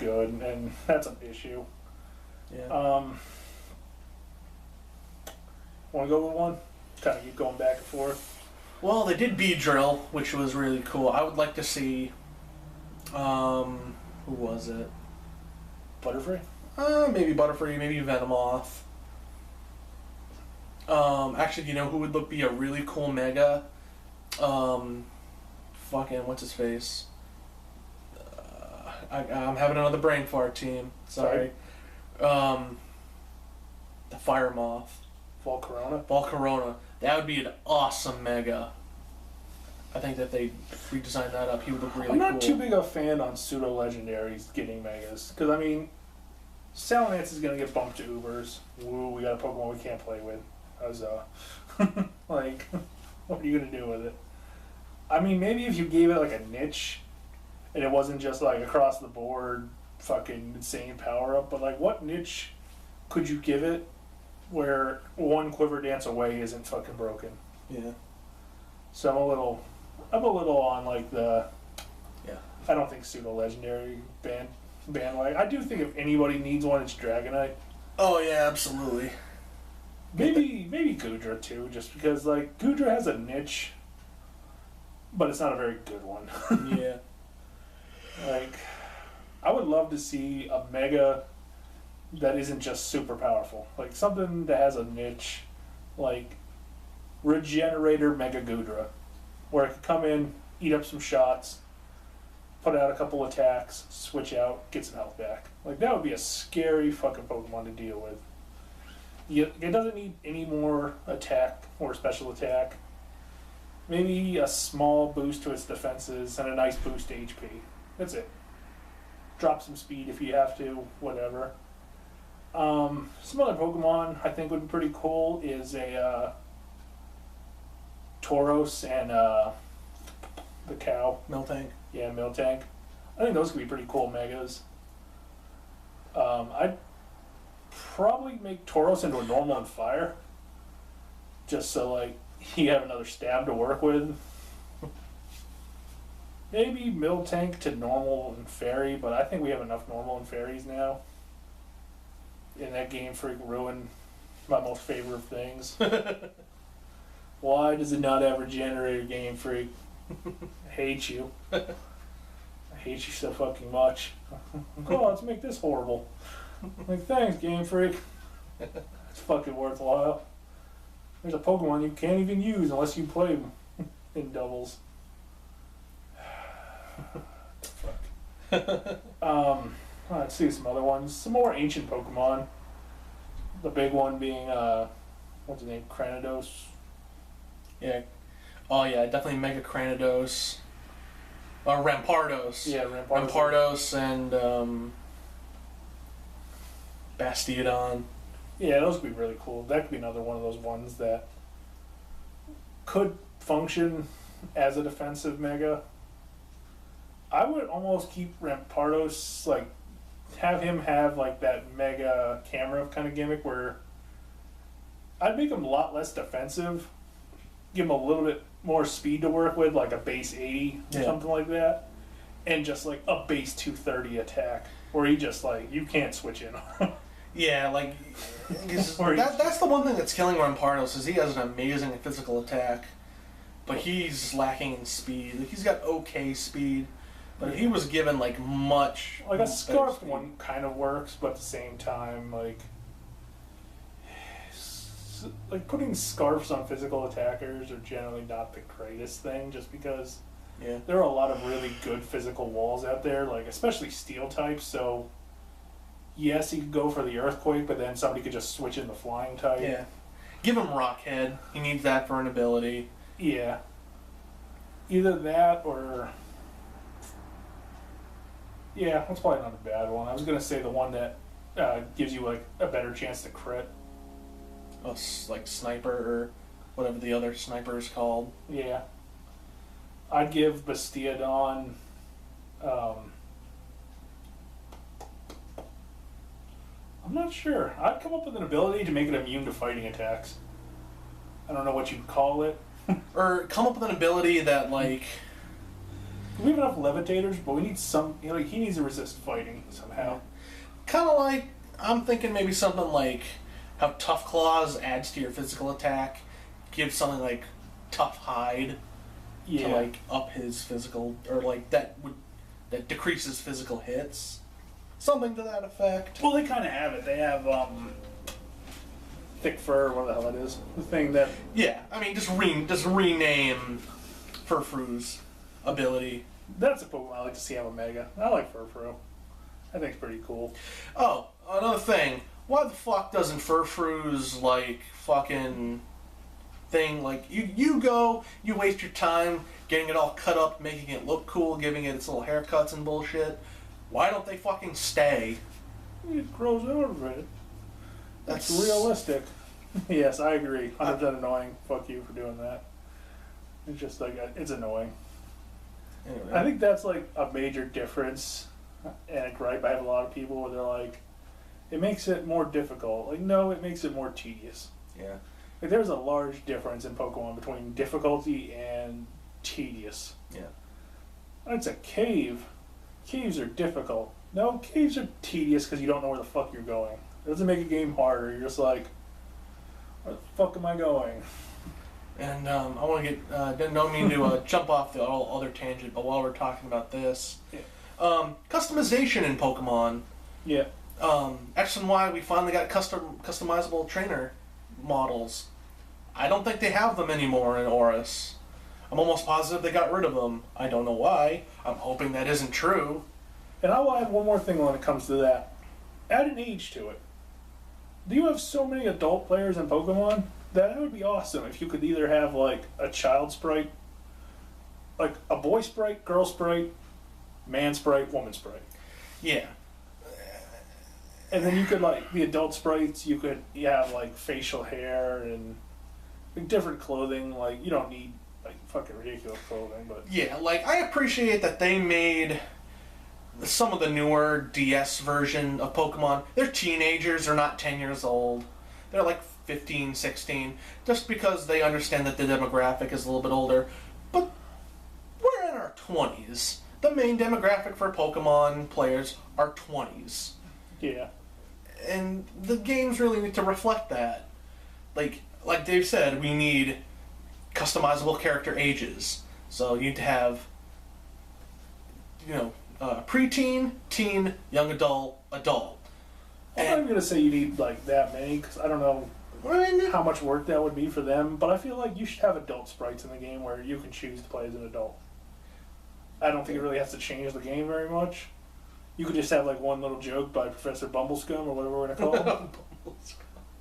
good, and that's an issue. Yeah. Want to go with one? Kind of keep going back and forth. Well, they did Beedrill, which was really cool. I would like to see. Who was it? Butterfree? Maybe Butterfree, maybe Venomoth. Actually, you know who would be a really cool Mega? Fucking, what's his face? I'm having another brain fart, team. Sorry. The Fire Moth. Volcarona. That would be an awesome Mega. I think that they redesigned that up. He would look really cool. I'm not too big a fan on pseudo-legendaries getting Megas. Because, I mean, Salamence is going to get bumped to Ubers. Woo, we got a Pokemon we can't play with. Like, what are you going to do with it? I mean, maybe if you gave it, like, a niche, and it wasn't just, like, across the board fucking insane power-up, but, like, what niche could you give it where one Quiver Dance away isn't fucking broken? Yeah. So I'm a little on, like, the... Yeah. I don't think pseudo-legendary bandwagon. I do think if anybody needs one, it's Dragonite. Oh, yeah, absolutely. Maybe Goodra, too, just because, like, Goodra has a niche, but it's not a very good one. Yeah. Like, I would love to see a Mega that isn't just super powerful. Like, something that has a niche, like Regenerator Mega Goodra, where it could come in, eat up some shots, put out a couple attacks, switch out, get some health back. Like, that would be a scary fucking Pokemon to deal with. It doesn't need any more attack or special attack. Maybe a small boost to its defenses and a nice boost to HP. That's it. Drop some speed if you have to, whatever. Some other Pokemon I think would be pretty cool is a Tauros and the cow. Miltank. Yeah, Miltank. I think those could be pretty cool Megas. I'd probably make Tauros into a normal and fire. Just so, like, you have another stab to work with. Maybe Miltank to normal and fairy, but I think we have enough normal and fairies now. And that Game Freak ruined my most favorite of things. Why does it not have Regenerator, Game Freak? I hate you. I hate you so fucking much. Come on, let's make this horrible. Like, thanks, Game Freak. It's fucking worthwhile. There's a Pokemon you can't even use unless you play them in doubles. Fuck. Let's see some other ones. Some more ancient Pokemon. The big one being, what's his name? Cranidos. Yeah. Oh, yeah, definitely Mega Cranidos. Rampardos. Yeah, Rampardos. Rampardos and Bastiodon. Yeah, those would be really cool. That could be another one of those ones that could function as a defensive Mega. I would almost keep Rampardos, like, have him have, like, that Mega camera kind of gimmick where I'd make him a lot less defensive, give him a little bit more speed to work with, like a base 80 or something like that, and just, like, a base 230 attack where he just, like, you can't switch in. Yeah, like, that's the one thing that's killing Rampardos is he has an amazing physical attack, but he's lacking in speed. Like, he's got okay speed, but if he was given, like, much... Like, a Scarf one kind of works, but at the same time, like, putting Scarfs on physical attackers are generally not the greatest thing, just because there are a lot of really good physical walls out there, like, especially Steel types, so... Yes, he could go for the Earthquake, but then somebody could just switch in the Flying type. Yeah. Give him Rockhead. He needs that for an ability. Yeah. Either that or... Yeah, that's probably not a bad one. I was going to say the one that gives you, like, a better chance to crit. Oh, like Sniper or whatever the other sniper is called. Yeah. I'd give Bastiodon... I'm not sure. I'd come up with an ability to make it immune to fighting attacks. I don't know what you'd call it. Or come up with an ability that, like... We have enough levitators, but we need some. You know, like, he needs to resist fighting somehow. Kind of like, I'm thinking maybe something like how Tough Claws adds to your physical attack, gives something like Tough Hide to like up his physical, or like that decreases physical hits, something to that effect. Well, they kind of have it. They have thick fur, whatever the hell it is. The thing that. Yeah, I mean, just rename Furfroo's ability. That's a Pokemon I like to see have a Mega. I like Furfrou. I think it's pretty cool. Oh, another thing. Why the fuck doesn't Furfroo's, like, fucking thing, like, you go, you waste your time getting it all cut up, making it look cool, giving it its little haircuts and bullshit. Why don't they fucking stay? It grows out of it. That's realistic. Yes, I agree. 100% annoying. Fuck you for doing that. It's just like, it's annoying. Anyway. I think that's like a major difference and a gripe I have a lot of people where they're like, it makes it more difficult. Like, no, it makes it more tedious. Yeah. Like, there's a large difference in Pokemon between difficulty and tedious. Yeah. It's a cave. Caves are difficult. No, caves are tedious because you don't know where the fuck you're going. It doesn't make a game harder. You're just like, where the fuck am I going? And I want to get, don't mean to jump off the other tangent, but while we're talking about this, customization in Pokemon. Yeah. X and Y, we finally got customizable trainer models. I don't think they have them anymore in Oris. I'm almost positive they got rid of them. I don't know why. I'm hoping that isn't true. And I will add one more thing when it comes to that. Add an age to it. Do you have so many adult players in Pokemon? That would be awesome if you could either have like a child sprite, like a boy sprite, girl sprite, man sprite, woman sprite. Yeah. And then you could, like, the adult sprites, you have like facial hair and like, different clothing. Like, you don't need like fucking ridiculous clothing, but yeah, like, I appreciate that they made some of the newer DS version of Pokemon. They're teenagers, they're not 10 years old. They're like 15, 16, just because they understand that the demographic is a little bit older. But we're in our 20s. The main demographic for Pokemon players are 20s. yeah. And the games really need to reflect that. Like Dave said, we need customizable character ages. So you need to have, preteen, teen, young adult, adult. I'm not even going to say you need like that many, because I don't know how much work that would be for them, but I feel like you should have adult sprites in the game where you can choose to play as an adult. I don't think it really has to change the game very much. You could just have like one little joke by Professor Bumblescum or whatever we're going to call him.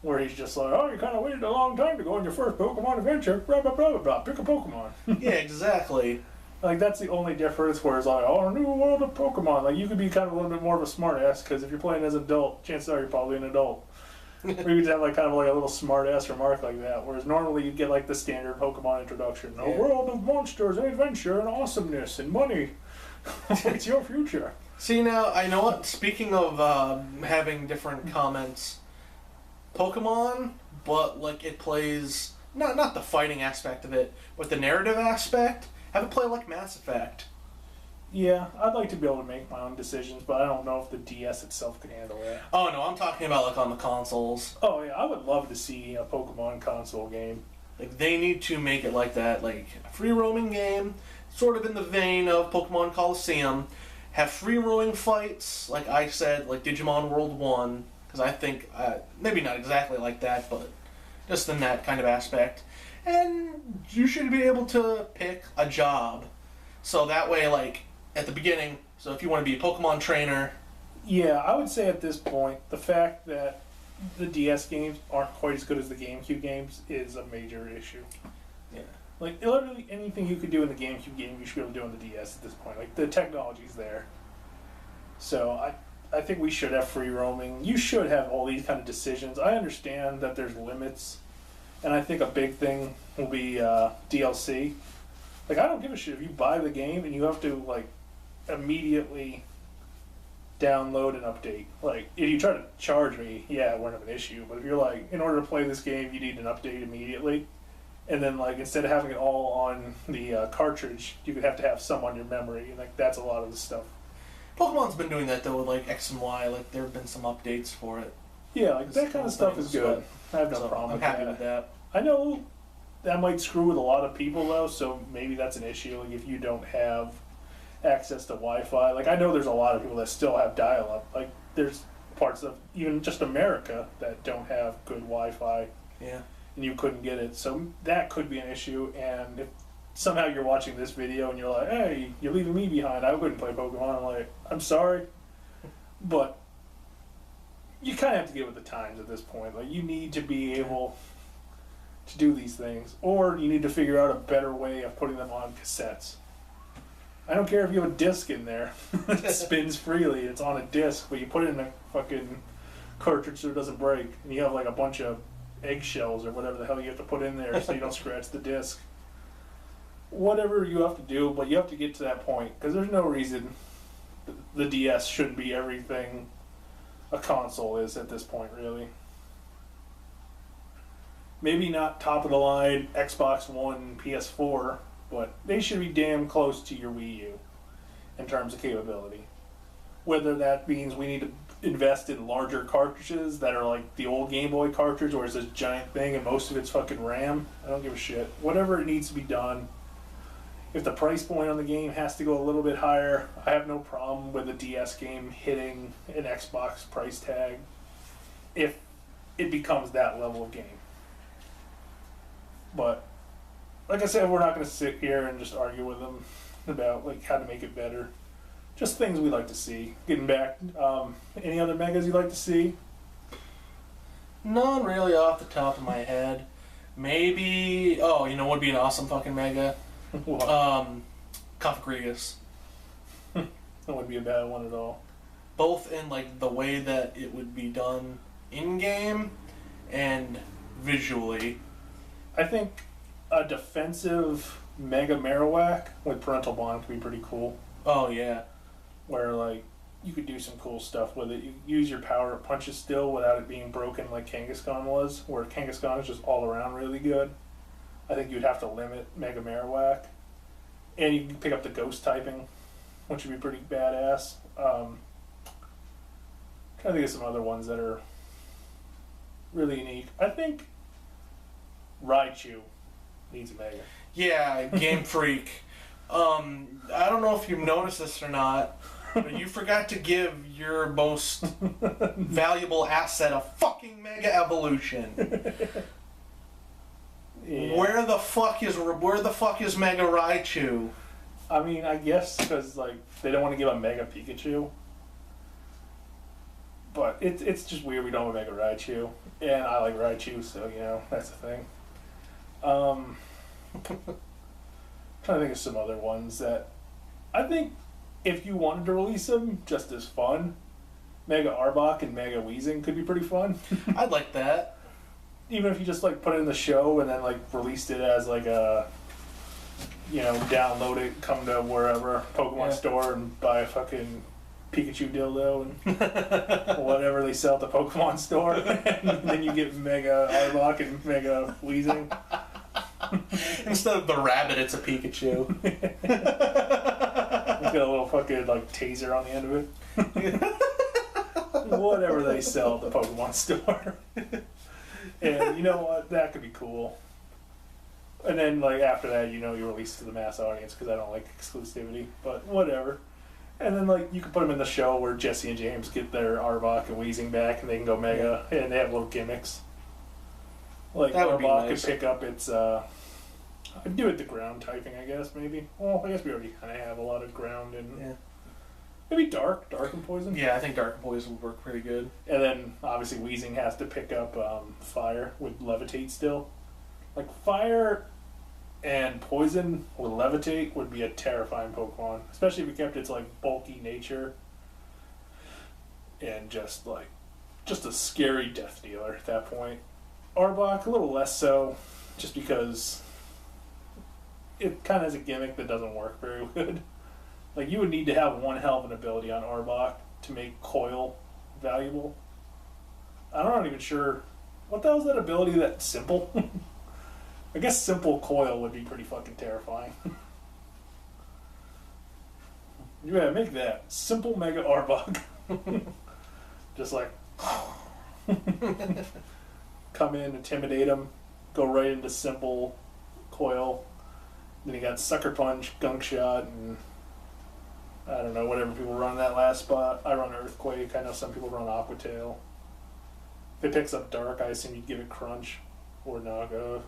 Where he's just like, oh, you kind of waited a long time to go on your first Pokemon adventure, blah, blah, blah, blah, blah, pick a Pokemon. Yeah, exactly. Like, that's the only difference where it's like, oh, a new world of Pokemon. Like, you could be kind of a little bit more of a smartass, because if you're playing as an adult, chances are you're probably an adult. Or you could have like kind of like a little smartass remark like that, whereas normally you get like the standard Pokemon introduction. A world of monsters and adventure and awesomeness and money. It's your future. See, now, I know what, speaking of having different comments, Pokemon, but like it plays, not the fighting aspect of it, but the narrative aspect, have it play like Mass Effect. Yeah, I'd like to be able to make my own decisions, but I don't know if the DS itself can handle that. Oh no, I'm talking about like on the consoles. Oh yeah, I would love to see a Pokemon console game. Like, they need to make it like that, like a free roaming game, sort of in the vein of Pokemon Coliseum. Have free roaming fights, like I said, like Digimon World 1, because I think, maybe not exactly like that, but just in that kind of aspect. And you should be able to pick a job. So that way, like, at the beginning, so if you want to be a Pokemon trainer... Yeah, I would say at this point, the fact that the DS games aren't quite as good as the GameCube games is a major issue. Yeah. Like, literally anything you could do in the GameCube game, you should be able to do on the DS at this point. Like, the technology's there. So, I think we should have free roaming. You should have all these kind of decisions. I understand that there's limits, and I think a big thing will be DLC. Like, I don't give a shit if you buy the game and you have to, like, immediately download an update. Like, if you try to charge me, yeah, it won't have an issue. But if you're like, in order to play this game, you need an update immediately, And then, like, instead of having it all on the cartridge, you could have to have some on your memory. And, like, that's a lot of the stuff. Pokemon's been doing that, though, with, like, X and Y. Like, there have been some updates for it. Yeah, like, that kind of stuff is good. I have no problem with that. I'm happy with that. I know that might screw with a lot of people, though, so maybe that's an issue. Like, if you don't have access to Wi-Fi. Like, I know there's a lot of people that still have dial-up. Like, there's parts of even just America that don't have good Wi-Fi. Yeah. And you couldn't get it. So that could be an issue. And if somehow you're watching this video and you're like, hey, you're leaving me behind, I wouldn't play Pokemon. I'm like, I'm sorry. But you kind of have to get with the times at this point. Like, you need to be able to do these things. Or you need to figure out a better way of putting them on cassettes. I don't care if you have a disc in there. It spins freely. It's on a disc, but you put it in a fucking cartridge so it doesn't break. And you have like a bunch of eggshells or whatever the hell you have to put in there so you don't scratch the disc. Whatever you have to do, but you have to get to that point. Because there's no reason the DS shouldn't be everything a console is at this point, really. Maybe not top of the line Xbox One, PS4, but they should be damn close to your Wii U in terms of capability. Whether that means we need to invest in larger cartridges that are like the old Game Boy cartridge where it's this giant thing and most of it's fucking RAM, I don't give a shit. Whatever it needs to be done. If the price point on the game has to go a little bit higher, I have no problem with a DS game hitting an Xbox price tag if it becomes that level of game. But like I said, we're not going to sit here and just argue with them about like how to make it better. Just things we like to see. Getting back, any other megas you'd like to see? None really off the top of my head. Maybe, oh, you know what would be an awesome fucking mega? Cofagrigus. That wouldn't be a bad one at all. Both in like the way that it would be done in game and visually. I think a defensive Mega Marowak with Parental Bond could be pretty cool. Oh yeah. Where like you could do some cool stuff with it. You use your power punches still without it being broken like Kangaskhan was, where Kangaskhan is just all around really good. I think you'd have to limit Mega Marowak. And you can pick up the ghost typing, which would be pretty badass. Trying to think of some other ones that are really unique. I think Raichu needs a Mega. Yeah, Game Freak. I don't know if you've noticed this or not, but you forgot to give your most valuable asset a fucking Mega Evolution. Yeah. Where the fuck is Mega Raichu? I mean, I guess because like they don't want to give a Mega Pikachu, but it's just weird we don't have a Mega Raichu, and I like Raichu, so you know that's the thing. Trying to think of some other ones that I think if you wanted to release them just as fun, Mega Arbok and Mega Weezing could be pretty fun. I'd like that. Even if you just like put it in the show and then like released it as like a, you know, download it, come to wherever Pokemon store and buy a fucking Pikachu dildo and whatever they sell at the Pokemon store, and then you get Mega Arbok and Mega Weezing. Instead of the rabbit, it's a Pikachu. It's got a little fucking like taser on the end of it. Whatever they sell at the Pokemon store. And you know what? That could be cool. And then, like, after that, you know, you release to the mass audience because I don't like exclusivity, but whatever. And then, like, you can put them in the show where Jesse and James get their Arbok and Weezing back and they can go Mega, and they have little gimmicks. Like, Arbok could pick up its, I'd do it the ground typing, I guess, maybe. Well, I guess we already kind of have a lot of ground and... Yeah. Maybe Dark and Poison? Yeah, I think Dark and Poison would work pretty good. And then, obviously, Weezing has to pick up Fire with Levitate still. Like, Fire and Poison with Levitate would be a terrifying Pokemon. Especially if we kept its, like, bulky nature. And just a scary death dealer at that point. Arbok, a little less so, just because it kind of has a gimmick that doesn't work very good. Like, you would need to have one hell of an ability on Arbok to make Coil valuable. I'm not even sure. What the hell is that ability that's simple? I guess simple coil would be pretty fucking terrifying. Yeah, make that. Simple Mega Arbok. Just like... come in, intimidate him, go right into simple coil. Then you got Sucker Punch, Gunk Shot, and... I don't know, whatever people run that last spot. I run Earthquake. I know some people run Aqua Tail. If it picks up Dark, I assume you'd give it Crunch or Naga.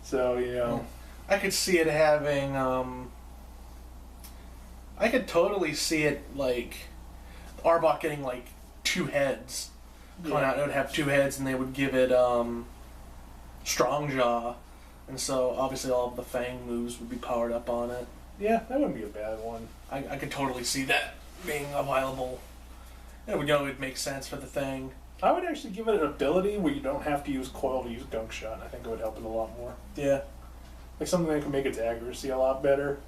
So, you know. I could see it having, I could totally see it, like, Arbok getting, like, 2 heads. Coming out, it would have 2 heads, and they would give it, Strong Jaw. And so, obviously, all of the Fang moves would be powered up on it. Yeah, that wouldn't be a bad one. I could totally see that being a viable... It would make sense for the thing. I would actually give it an ability where you don't have to use Coil to use Gunk Shot. I think it would help it a lot more. Yeah. Like something that can make its accuracy a lot better.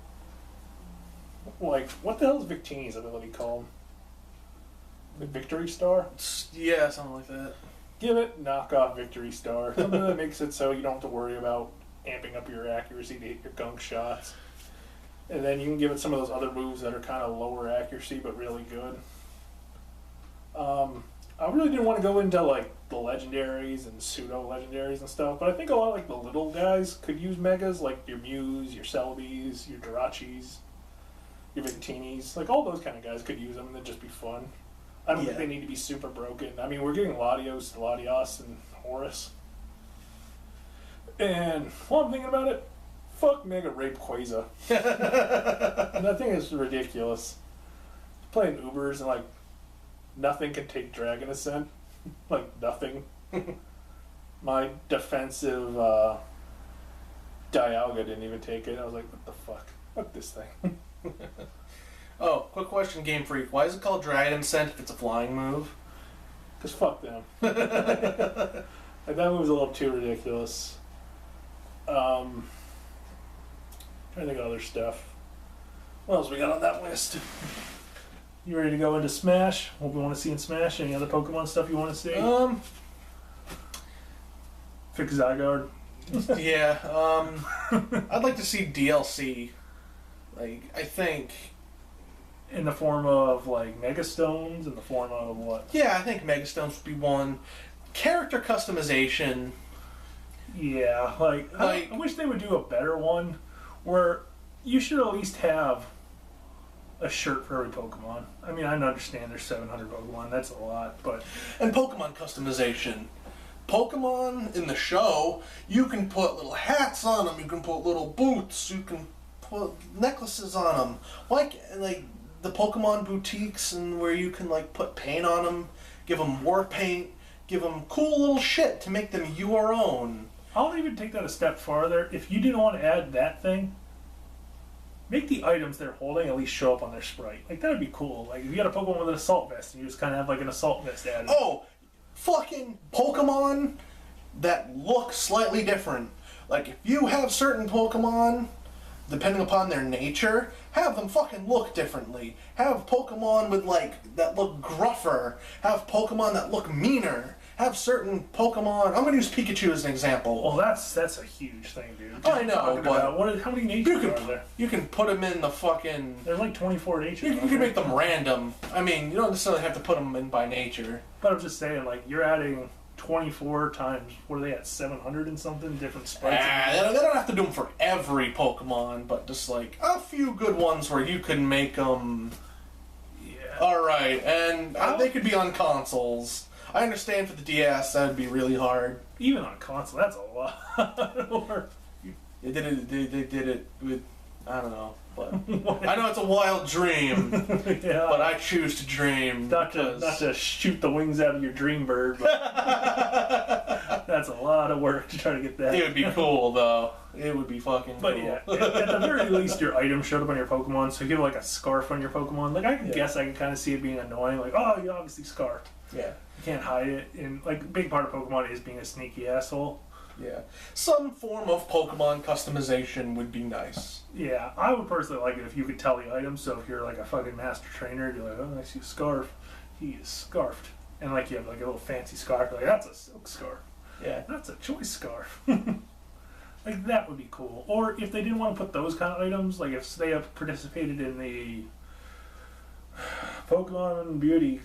Like, what the hell is Victini's ability called? The Victory Star? Yeah, something like that. Give it knockoff Victory Star. Something that makes it so you don't have to worry about amping up your accuracy to hit your Gunk Shots. And then you can give it some of those other moves that are kind of lower accuracy but really good. I really didn't want to go into like the legendaries and pseudo legendaries and stuff, but I think a lot of like the little guys could use megas, like your Mews, your Celebes, your Jirachis, your Victinis. Like all those kind of guys could use them and they'd just be fun. I don't think they need to be super broken. I mean, we're getting Latios, and Horus. And while I'm thinking about it, fuck Mega Rape Quasar. That thing is ridiculous. Playing Ubers and like nothing can take Dragon Ascent. Like nothing. My defensive Dialga didn't even take it. I was like, what the fuck? Fuck this thing. Oh, quick question, Game Freak. Why is it called Dragon Ascent if it's a flying move? Because fuck them. Like, that move's a little too ridiculous. Trying to think of other stuff. What else we got on that list? You ready to go into Smash? What we want to see in Smash? Any other Pokemon stuff you want to see? Fix Zygarde. Yeah. I'd like to see DLC. Like, I think... In the form of, like, Mega Stones? In the form of what? Yeah, I think Mega Stones would be one. Character customization. Yeah, like I wish they would do a better one where you should at least have a shirt for every Pokemon. I mean, I understand there's 700 Pokemon, that's a lot, but... And Pokemon customization. Pokemon in the show, you can put little hats on them, you can put little boots, you can put necklaces on them. Like the Pokemon boutiques and where you can like put paint on them, give them war paint, give them cool little shit to make them your own. I'll even take that a step farther. If you didn't want to add that thing, make the items they're holding at least show up on their sprite. Like, that would be cool. Like, if you got a Pokemon with an assault vest and you just kind of have like an assault vest added. Oh, fucking Pokemon that look slightly different. Like, if you have certain Pokemon, depending upon their nature, have them fucking look differently. Have Pokemon with, like, that look gruffer. Have Pokemon that look meaner. Have certain Pokemon... I'm going to use Pikachu as an example. Well, that's a huge thing, dude. I know, but... How many natures are there? You can put them in the fucking... There's like 24 natures. You can make them random. I mean, you don't necessarily have to put them in by nature. But I'm just saying, like, you're adding 24 times... What are they at? 700 and something? Different sprites? They don't have to do them for every Pokemon, but just, like, a few good ones where you can make them... Yeah. Alright, and they could be on consoles. I understand for the DS that would be really hard. Even on console, that's a lot. They did it with, I don't know, but I know it's a wild dream, yeah. But I choose to dream. Not to shoot the wings out of your dream bird, but that's a lot of work to try to get that. It would be cool, though. It would be fucking cool. But yeah, at the very least, your item showed up on your Pokemon, so if you have like a scarf on your Pokemon, like I can guess I can kind of see it being annoying, like, oh, you obviously scarfed. Yeah. You can't hide it, and like a big part of Pokemon is being a sneaky asshole. Yeah. Some form of Pokemon customization would be nice. Yeah, I would personally like it if you could tell the item, so if you're like a fucking master trainer, you're like, oh, I see a scarf. He is scarfed. And like you have like a little fancy scarf, you're like, that's a silk scarf. Yeah. That's a choice scarf. Like, that would be cool. Or if they didn't want to put those kind of items, like if they have participated in the Pokemon Beauty